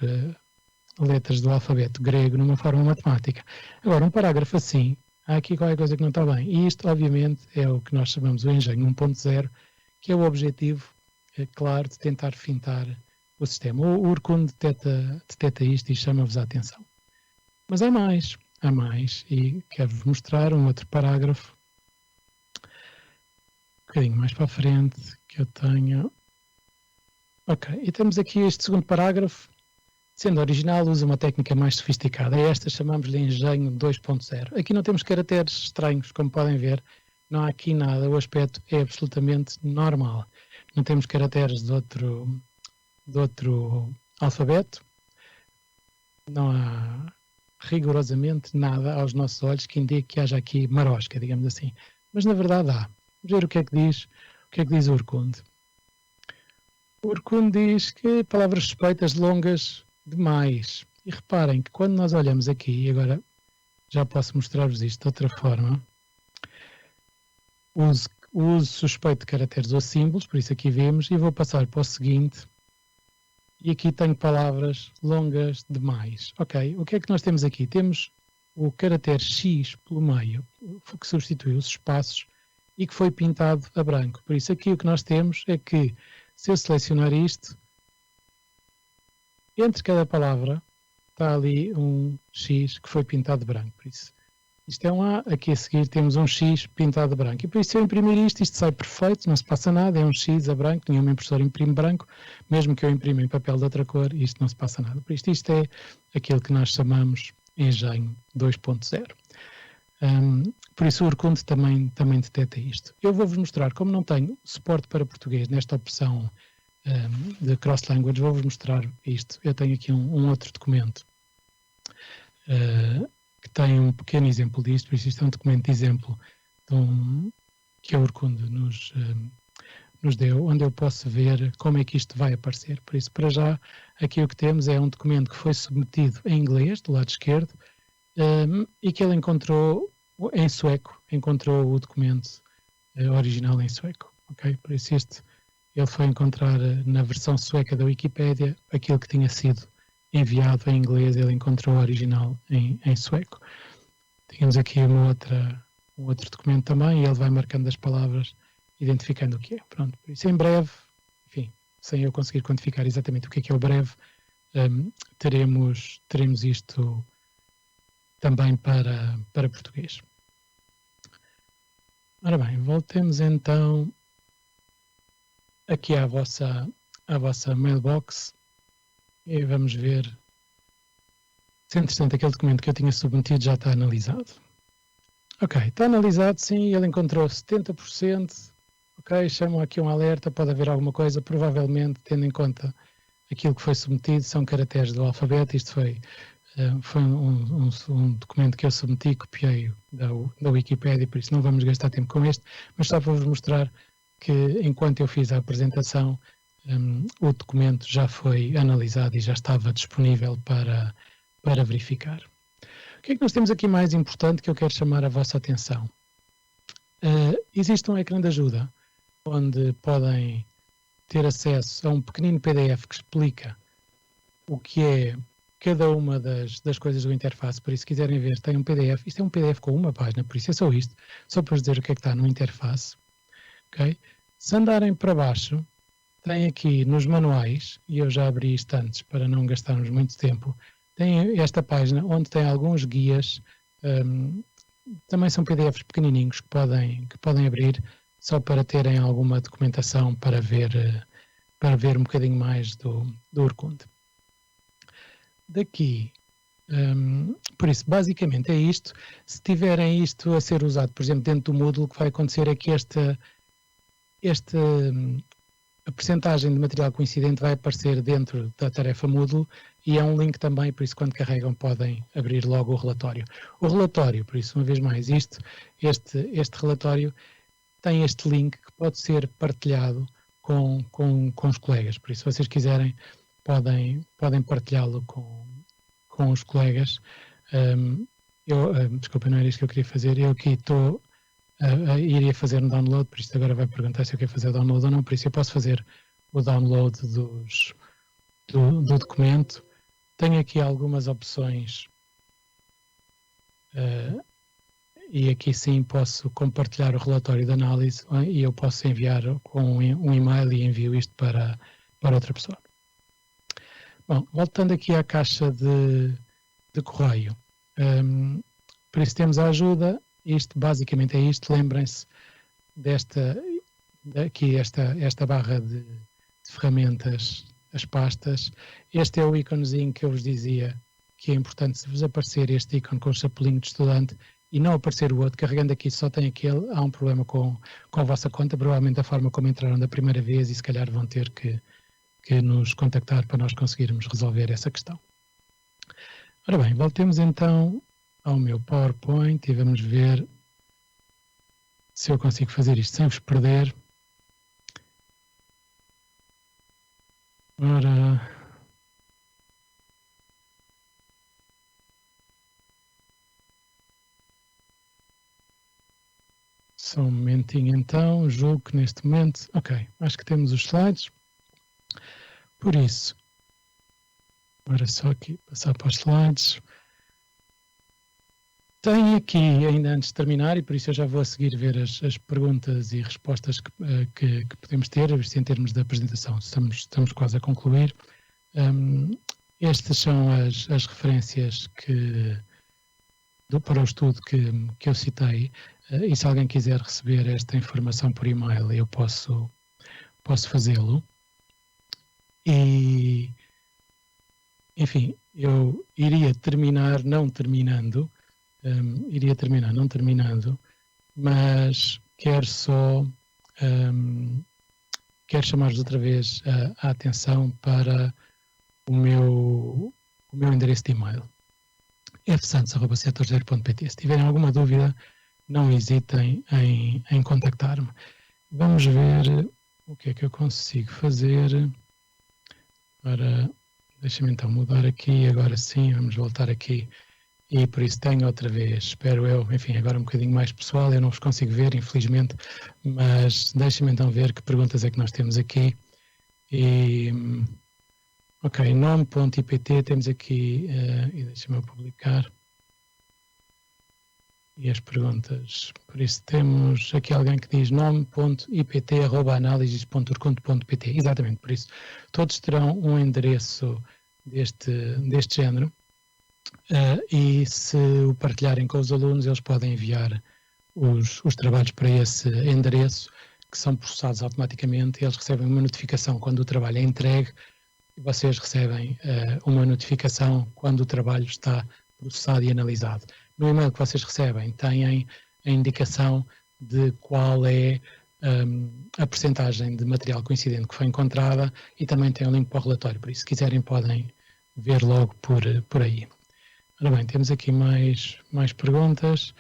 letras do alfabeto grego numa fórmula matemática. Agora, um parágrafo assim, há aqui qualquer coisa que não está bem. E isto, obviamente, é o que nós chamamos o engenho 1.0, que é o objetivo, claro, de tentar fintar o sistema. O Urkund detecta isto e chama-vos a atenção. Mas há mais, e quero-vos mostrar um outro parágrafo, um bocadinho mais para a frente, que eu tenho. Ok, e temos aqui este segundo parágrafo. Sendo original, usa uma técnica mais sofisticada. Esta chamamos-lhe engenho 2.0. Aqui não temos caracteres estranhos, como podem ver. Não há aqui nada. O aspecto é absolutamente normal. Não temos caracteres de outro alfabeto. Não há rigorosamente nada aos nossos olhos que indique que haja aqui marosca, digamos assim. Mas na verdade há. Vamos ver o que é que diz o Urkund. O Urkund diz que palavras suspeitas longas demais. E reparem que quando nós olhamos aqui, e agora já posso mostrar-vos isto de outra forma, o uso suspeito de caracteres ou símbolos, por isso aqui vemos, e vou passar para o seguinte, e aqui tenho palavras longas demais. Ok, o que é que nós temos aqui? Temos o caractere X pelo meio, que substitui os espaços, e que foi pintado a branco. Por isso aqui o que nós temos é que, se eu selecionar isto, entre cada palavra está ali um X que foi pintado de branco. Por isso, isto é um A, aqui a seguir temos um X pintado de branco. E por isso, se eu imprimir isto sai perfeito, não se passa nada, é um X a branco, nenhuma impressora imprime branco, mesmo que eu imprima em papel de outra cor, isto não se passa nada. Por isso, isto é aquilo que nós chamamos engenho 2.0. Por isso o Urkund também detecta isto. Eu vou-vos mostrar, como não tenho suporte para português nesta opção de cross-language, vou-vos mostrar isto. Eu tenho aqui um outro documento que tem um pequeno exemplo disto, por isso isto é um documento de exemplo que a Urkund nos deu, onde eu posso ver como é que isto vai aparecer. Por isso, para já, aqui o que temos é um documento que foi submetido em inglês, do lado esquerdo, e que ele encontrou em sueco, encontrou o documento original em sueco. Okay? Por isso ele foi encontrar na versão sueca da Wikipédia aquilo que tinha sido enviado em inglês, ele encontrou o original em sueco. Tínhamos aqui um outro documento também, e ele vai marcando as palavras, identificando o que é. Pronto, por isso em breve, enfim, sem eu conseguir quantificar exatamente o que é o breve, teremos isto também para português. Ora bem, voltemos então aqui à vossa mailbox e vamos ver se, entretanto, aquele documento que eu tinha submetido já está analisado. Ok, está analisado, sim, ele encontrou 70%. Ok, chamam aqui um alerta, pode haver alguma coisa, provavelmente, tendo em conta aquilo que foi submetido, são caracteres do alfabeto. Isto foi um documento que eu submeti, copiei da Wikipédia, por isso não vamos gastar tempo com este, mas só para vos mostrar que enquanto eu fiz a apresentação, o documento já foi analisado e já estava disponível para verificar. O que é que nós temos aqui mais importante que eu quero chamar a vossa atenção? Existe um ecrã de ajuda, onde podem ter acesso a um pequenino PDF que explica o que é cada uma das coisas do interface. Por isso, se quiserem ver, tem um PDF. Isto é um PDF com uma página, por isso é só isto. Só para vos dizer o que é que está no interface. Okay? Se andarem para baixo, tem aqui nos manuais, e eu já abri isto antes para não gastarmos muito tempo, tem esta página onde tem alguns guias, também são PDFs pequenininhos que podem abrir só para terem alguma documentação para ver um bocadinho mais do Urkund. Daqui, por isso, basicamente é isto. Se tiverem isto a ser usado, por exemplo, dentro do Moodle, o que vai acontecer é que a percentagem de material coincidente vai aparecer dentro da tarefa Moodle e é um link também, por isso quando carregam podem abrir logo o relatório. O relatório, por isso uma vez mais, este relatório tem este link que pode ser partilhado com os colegas, por isso se vocês quiserem podem partilhá-lo com os colegas. Desculpa, não era isto que eu queria fazer, eu aqui iria fazer um download, por isso agora vai perguntar se eu quero fazer download ou não, por isso eu posso fazer o download do documento. Tenho aqui algumas opções e aqui sim posso compartilhar o relatório de análise e eu posso enviar com um e-mail e envio isto para outra pessoa. Bom, voltando aqui à caixa de correio, por isso temos a ajuda. Isto basicamente é isto, lembrem-se esta barra de ferramentas, as pastas. Este é o íconezinho que eu vos dizia que é importante, se vos aparecer este ícone com o chapelinho de estudante e não aparecer o outro, carregando aqui só tem aquele, há um problema com a vossa conta, provavelmente a forma como entraram da primeira vez e se calhar vão ter que nos contactar para nós conseguirmos resolver essa questão. Ora bem, voltemos então ao meu PowerPoint e vamos ver se eu consigo fazer isto sem vos perder. Ora, só um momentinho então, julgo que neste momento, ok, acho que temos os slides. Por isso, agora só aqui passar para os slides. Tenho aqui, ainda antes de terminar, e por isso eu já vou a seguir ver as perguntas e respostas que podemos ter, isto em termos da apresentação. Estamos quase a concluir. Estas são as referências para o estudo que eu citei, e se alguém quiser receber esta informação por e-mail, eu posso fazê-lo. E, enfim, eu iria terminar não terminando, mas quero chamar-vos outra vez a atenção para o meu endereço de e-mail, fsantos@setor0.pt. Se tiverem alguma dúvida, não hesitem em contactar-me. Vamos ver o que é que eu consigo fazer. Deixa-me então mudar aqui, agora sim, vamos voltar aqui. E por isso tenho outra vez, espero eu, enfim, agora um bocadinho mais pessoal, eu não vos consigo ver, infelizmente, mas deixem-me então ver que perguntas é que nós temos aqui. E, ok, nome.ipt, temos aqui, e deixem-me publicar. E as perguntas, por isso temos aqui alguém que diz nome.ipt@analises.urcunt.pt, exatamente, por isso todos terão um endereço deste género. E se o partilharem com os alunos, eles podem enviar os trabalhos para esse endereço, que são processados automaticamente, e eles recebem uma notificação quando o trabalho é entregue, e vocês recebem uma notificação quando o trabalho está processado e analisado. No e-mail que vocês recebem, têm a indicação de qual é a percentagem de material coincidente que foi encontrada, e também tem um link para o relatório, por isso, se quiserem, podem ver logo por aí. Ora bem, temos aqui mais perguntas.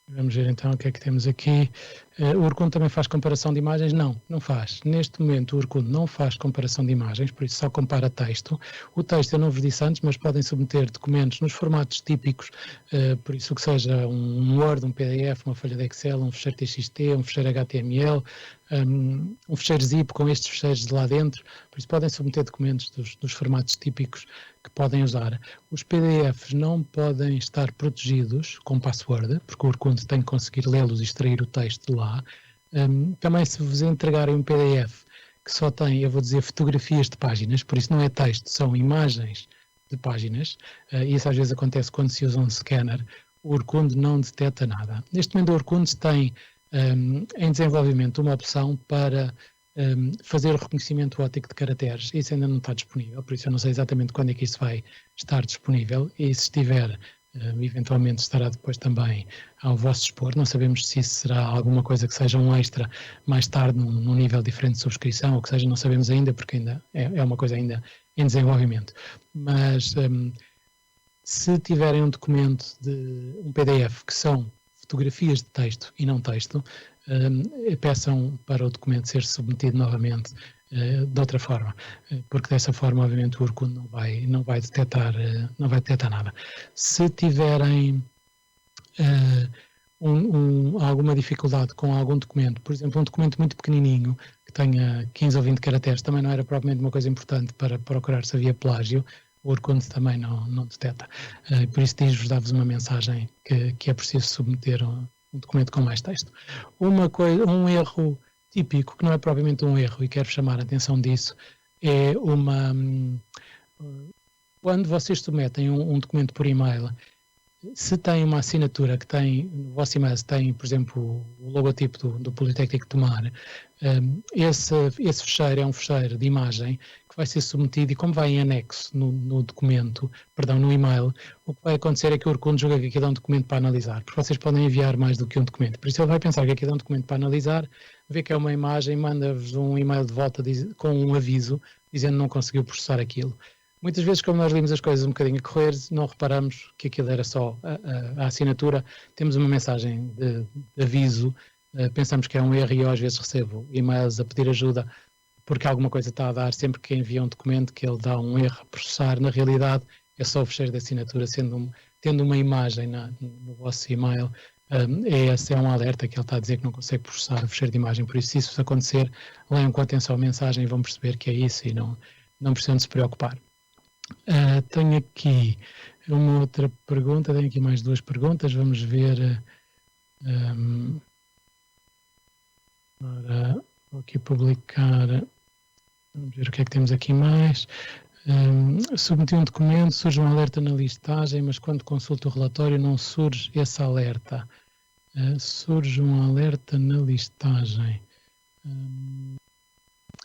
Vamos ver então o que é que temos aqui. O Urkunt também faz comparação de imagens? Não faz. Neste momento o Urkunt não faz comparação de imagens, por isso só compara texto. O texto eu não vos disse antes, mas podem submeter documentos nos formatos típicos, por isso que seja um Word, um PDF, uma folha de Excel, um fecheiro TXT, um fecheiro HTML, um fecheiro zip com estes fecheiros de lá dentro, por isso podem submeter documentos dos formatos típicos que podem usar. Os PDFs não podem estar protegidos com password, porque o Urkunt tem que conseguir lê-los e extrair o texto de lá. Também se vos entregarem um PDF que só tem, eu vou dizer, fotografias de páginas, por isso não é texto, são imagens de páginas, e isso às vezes acontece quando se usa um scanner, o Urkunt não detecta nada. Neste momento o Urkunt tem em desenvolvimento uma opção para fazer o reconhecimento óptico de caracteres. Isso ainda não está disponível, por isso eu não sei exatamente quando é que isso vai estar disponível, e se estiver, eventualmente estará depois também ao vosso dispor. Não sabemos se isso será alguma coisa que seja um extra mais tarde num nível diferente de subscrição, ou que seja, não sabemos ainda, porque ainda é uma coisa ainda em desenvolvimento. Mas se tiverem um documento um PDF que são fotografias de texto e não texto, peçam para o documento ser submetido novamente de outra forma, porque dessa forma, obviamente, o Orkut não vai detectar nada. Se tiverem alguma dificuldade com algum documento, por exemplo, um documento muito pequenininho que tenha 15 ou 20 caracteres, também não era propriamente uma coisa importante para procurar se havia plágio, o Orkut também não detecta. Por isso diz-vos, dá-vos uma mensagem que é preciso submeter um documento com mais texto. Um erro típico, que não é propriamente um erro, e quero chamar a atenção disso, é quando vocês submetem um documento por e-mail, se tem uma assinatura que tem, no vosso e-mail, se tem, por exemplo, o logotipo do Politécnico de Tomar, esse fecheiro é um fecheiro de imagem que vai ser submetido, e como vai em anexo no documento, no e-mail, o que vai acontecer é que o Orkut julga que aquilo é um documento para analisar, porque vocês podem enviar mais do que um documento. Por isso ele vai pensar que aquilo é um documento para analisar, vê que é uma imagem, manda-vos um e-mail de volta com um aviso, dizendo que não conseguiu processar aquilo. Muitas vezes, como nós limos as coisas um bocadinho a correr, não reparamos que aquilo era só a assinatura. Temos uma mensagem de aviso, pensamos que é um erro, e eu às vezes recebo e-mails a pedir ajuda porque alguma coisa está a dar sempre que envia um documento que ele dá um erro a processar. Na realidade, é só o fecheiro de assinatura, tendo uma imagem no vosso e-mail. Esse é um alerta que ele está a dizer que não consegue processar o fecheiro de imagem. Por isso, se isso acontecer, leiam com atenção a mensagem e vão perceber que é isso, e não precisam de se preocupar. Tenho aqui uma outra pergunta, tenho aqui mais duas perguntas, vamos ver. Vou aqui publicar, vamos ver o que é que temos aqui mais. Submeti um documento, surge um alerta na listagem, mas quando consulto o relatório não surge esse alerta. Surge um alerta na listagem.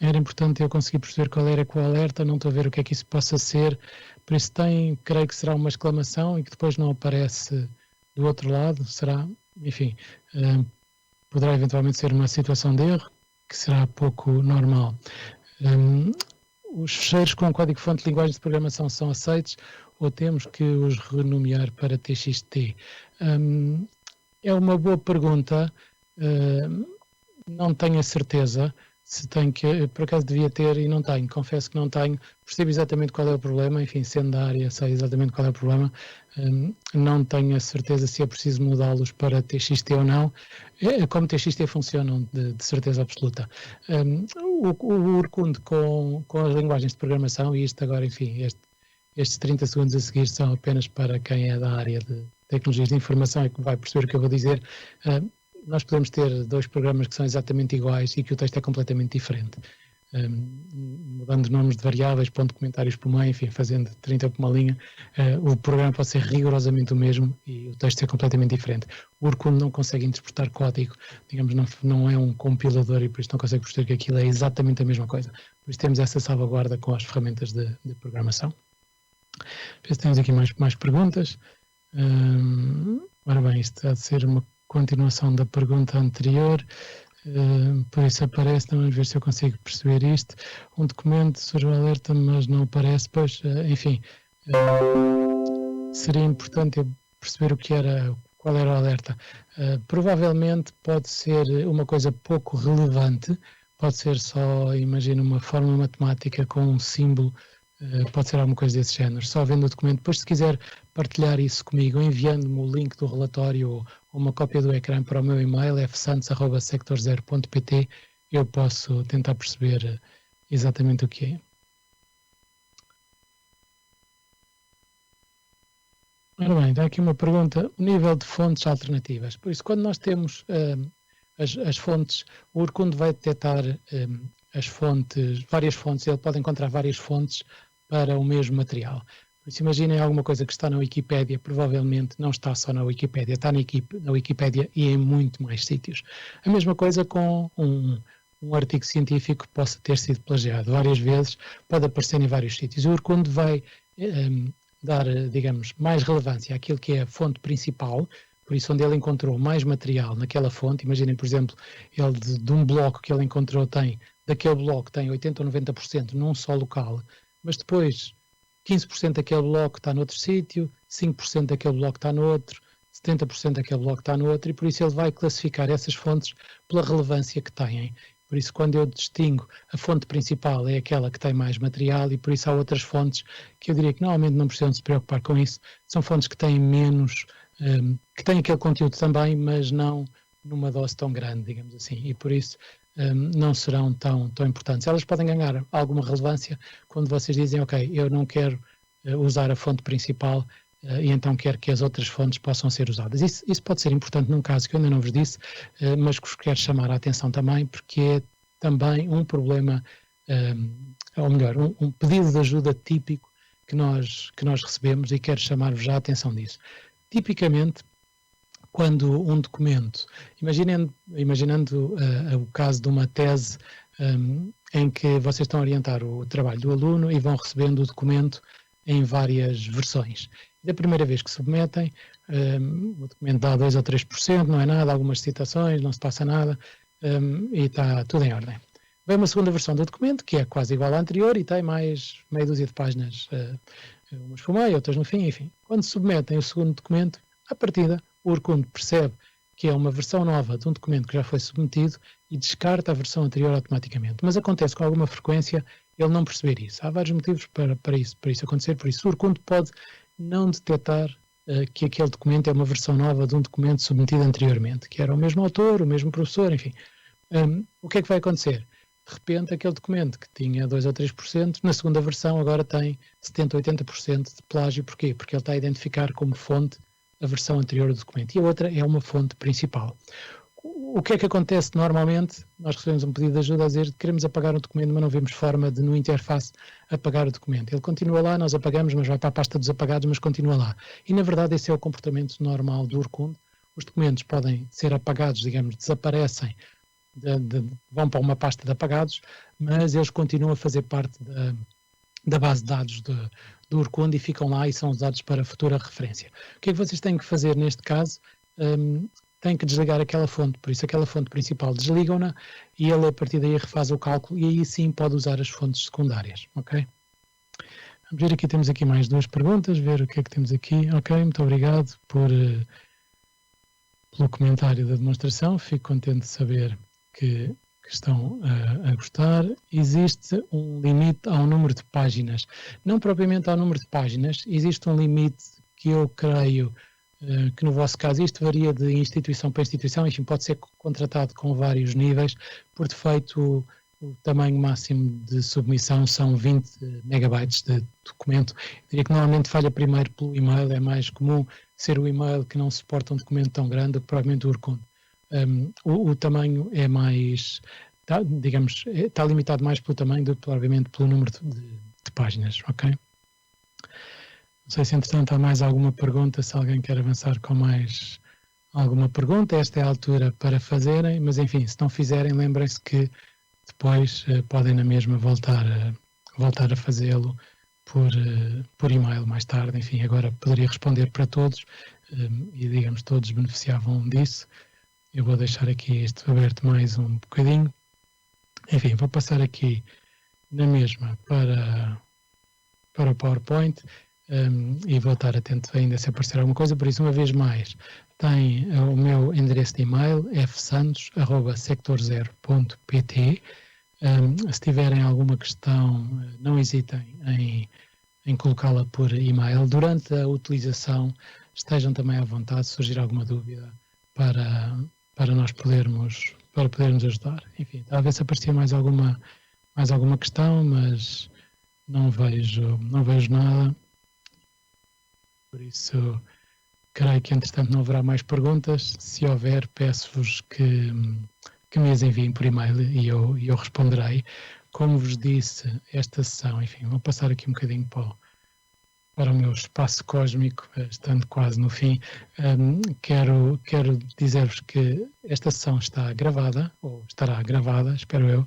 Era importante eu conseguir perceber qual era o alerta, não estou a ver o que é que isso possa ser, por isso creio que será uma exclamação e que depois não aparece do outro lado, será, enfim, poderá eventualmente ser uma situação de erro, que será pouco normal. Os fecheiros com código-fonte de linguagem de programação são aceitos ou temos que os renomear para TXT? É uma boa pergunta, não tenho a certeza. Se tenho que, por acaso devia ter e não tenho, confesso que não tenho, percebo exatamente qual é o problema, enfim, sendo da área sei exatamente qual é o problema, não tenho a certeza se é preciso mudá-los para TXT ou não. Como TXT funcionam de certeza absoluta. O Orkut com as linguagens de programação, e isto agora, enfim, estes 30 segundos a seguir são apenas para quem é da área de tecnologias de informação e que vai perceber o que eu vou dizer. Nós podemos ter dois programas que são exatamente iguais e que o texto é completamente diferente. Mudando nomes de variáveis, pondo comentários por meio, enfim, fazendo 30 por uma linha, o programa pode ser rigorosamente o mesmo e o texto ser completamente diferente. O Orkut não consegue interpretar código, digamos, não é um compilador, e por isso não consegue perceber que aquilo é exatamente a mesma coisa. Por isso temos essa salvaguarda com as ferramentas de programação. Temos aqui mais perguntas. Ora bem, isto há de ser uma continuação da pergunta anterior, por isso aparece, vamos ver se eu consigo perceber isto. Um documento surge o alerta, mas não aparece, pois, enfim, seria importante eu perceber qual era o alerta. Provavelmente pode ser uma coisa pouco relevante, pode ser só, imagina, uma fórmula matemática com um símbolo, pode ser alguma coisa desse género. Só vendo o documento, depois se quiser partilhar isso comigo, enviando-me o link do relatório ou uma cópia do ecrã para o meu e-mail, fsantos@sector0.pt, eu posso tentar perceber exatamente o que é. Ora bem, dá aqui uma pergunta, o nível de fontes alternativas. Por isso, quando nós temos as fontes, o Orkut vai detectar as fontes, várias fontes, ele pode encontrar várias fontes para o mesmo material. Por isso, imaginem alguma coisa que está na Wikipédia, provavelmente não está só na Wikipédia, está na Wikipédia e em muito mais sítios. A mesma coisa com um artigo científico que possa ter sido plagiado várias vezes, pode aparecer em vários sítios. O Orkut vai dar, digamos, mais relevância àquilo que é a fonte principal, por isso onde ele encontrou mais material naquela fonte. Imaginem, por exemplo, ele de um bloco que ele encontrou daquele bloco tem 80% ou 90% num só local, mas depois 15% daquele bloco está noutro sítio, 5% daquele bloco está no outro, 70% daquele bloco está no outro, e por isso ele vai classificar essas fontes pela relevância que têm. Por isso, quando eu distingo, a fonte principal é aquela que tem mais material, e por isso há outras fontes que eu diria que normalmente não precisam se preocupar com isso, são fontes que têm menos, que têm aquele conteúdo também, mas não numa dose tão grande, digamos assim, e por isso não serão tão importantes. Elas podem ganhar alguma relevância quando vocês dizem, ok, eu não quero usar a fonte principal, e então quero que as outras fontes possam ser usadas. Isso pode ser importante num caso que eu ainda não vos disse, mas que vos quero chamar a atenção também, porque é também um problema, ou melhor, um pedido de ajuda típico que nós recebemos, e quero chamar-vos já a atenção disso. Tipicamente, quando um documento, imaginando o caso de uma tese em que vocês estão a orientar o trabalho do aluno e vão recebendo o documento em várias versões. Da primeira vez que submetem, o documento dá 2 ou 3%, não é nada, algumas citações, não se passa nada, e está tudo em ordem. Vem uma segunda versão do documento, que é quase igual à anterior, e tem mais meia dúzia de páginas, umas por meio, outras no fim, enfim. Quando submetem o segundo documento, à partida, o Urkundo percebe que é uma versão nova de um documento que já foi submetido e descarta a versão anterior automaticamente. Mas acontece com alguma frequência ele não perceber isso. Há vários motivos para isso acontecer, por isso o Urkundo pode não detectar que aquele documento é uma versão nova de um documento submetido anteriormente, que era o mesmo autor, o mesmo professor, enfim. O que é que vai acontecer? De repente, aquele documento que tinha 2 ou 3%, na segunda versão agora tem 70% ou 80% de plágio. Porquê? Porque ele está a identificar como fonte a versão anterior do documento, e a outra é uma fonte principal. O que é que acontece normalmente? Nós recebemos um pedido de ajuda a dizer que queremos apagar o documento, mas não vemos forma de, no interface, apagar o documento. Ele continua lá, nós apagamos, mas vai para a pasta dos apagados, mas continua lá. E, na verdade, esse é o comportamento normal do Urkundo. Os documentos podem ser apagados, digamos, desaparecem, vão para uma pasta de apagados, mas eles continuam a fazer parte da base de dados do Urkundo e ficam lá e são usados para futura referência. O que é que vocês têm que fazer neste caso? Têm que desligar aquela fonte, por isso aquela fonte principal desligam-na e ele a partir daí refaz o cálculo, e aí sim pode usar as fontes secundárias, ok? Vamos ver aqui, temos aqui mais 2 perguntas, ver o que é que temos aqui. Ok, muito obrigado pelo comentário da demonstração, fico contente de saber que estão a gostar. Existe um limite ao número de páginas, não propriamente ao número de páginas, existe um limite que eu creio que no vosso caso isto varia de instituição para instituição, enfim, pode ser contratado com vários níveis. Por defeito, o tamanho máximo de submissão são 20 megabytes de documento. Eu diria que normalmente falha primeiro pelo e-mail, é mais comum ser o e-mail que não suporta um documento tão grande do que provavelmente o Urkundo. O tamanho é mais, está limitado mais pelo tamanho do que provavelmente pelo número de páginas, ok? Não sei se entretanto há mais alguma pergunta, se alguém quer avançar com mais alguma pergunta, esta é a altura para fazerem, mas enfim, se não fizerem, lembrem-se que depois podem na mesma voltar a fazê-lo por e-mail mais tarde. Enfim, agora poderia responder para todos e digamos todos beneficiavam disso. Eu vou deixar aqui isto aberto mais um bocadinho. Enfim, vou passar aqui na mesma para o PowerPoint e vou estar atento ainda se aparecer alguma coisa. Por isso, uma vez mais, tem o meu endereço de e-mail, fsantos@sector0.pt. Se tiverem alguma questão, não hesitem em colocá-la por e-mail. Durante a utilização, estejam também à vontade, se surgir alguma dúvida, para nós podermos ajudar. Enfim, talvez aparecia mais alguma questão, mas não vejo nada. Por isso, creio que entretanto não haverá mais perguntas. Se houver, peço-vos que me as enviem por e-mail e eu responderei. Como vos disse, esta sessão, enfim, vou passar aqui um bocadinho para o meu espaço cósmico, estando quase no fim. Quero dizer-vos que esta sessão está gravada, ou estará gravada, espero eu,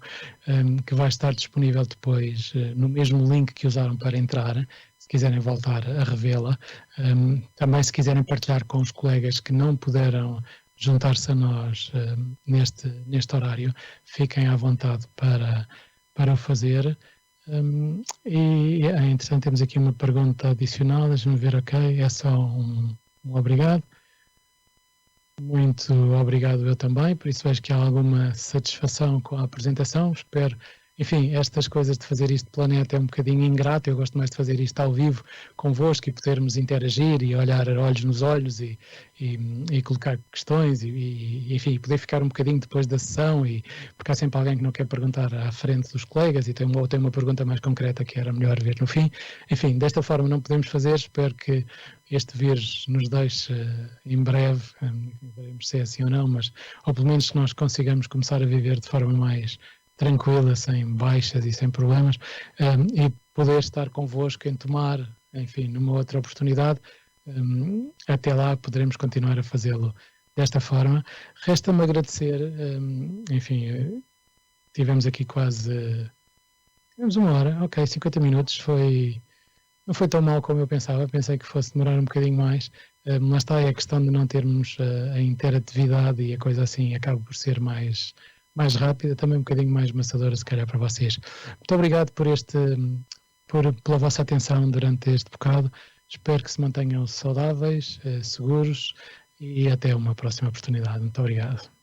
que vai estar disponível depois no mesmo link que usaram para entrar. se quiserem voltar a revê-la. Também se quiserem partilhar com os colegas que não puderam juntar-se a nós neste horário, fiquem à vontade para o fazer. Entretanto, temos aqui uma pergunta adicional, deixa-me ver, ok, é só um obrigado. Muito obrigado eu também, por isso vejo que há alguma satisfação com a apresentação, espero. Enfim, estas coisas de fazer isto pela net é um bocadinho ingrato, eu gosto mais de fazer isto ao vivo convosco e podermos interagir e olhar olhos nos olhos e colocar questões enfim, poder ficar um bocadinho depois da sessão porque há sempre alguém que não quer perguntar à frente dos colegas e tem uma pergunta mais concreta que era melhor ver no fim. Enfim, desta forma não podemos fazer, espero que este vírus nos deixe em breve, veremos se é assim ou não, mas ou pelo menos que nós consigamos começar a viver de forma mais tranquila, sem baixas e sem problemas, e poder estar convosco em tomar, enfim, numa outra oportunidade. Até lá poderemos continuar a fazê-lo desta forma. Resta-me agradecer, enfim, tivemos aqui tivemos 1 hora, ok, 50 minutos, não foi tão mal como eu pensava, pensei que fosse demorar um bocadinho mais, mas está aí a questão de não termos a interatividade e a coisa assim acaba por ser mais rápida, também um bocadinho mais maçadora se calhar para vocês. Muito obrigado pela vossa atenção durante este bocado, espero que se mantenham saudáveis, seguros e até uma próxima oportunidade. Muito obrigado.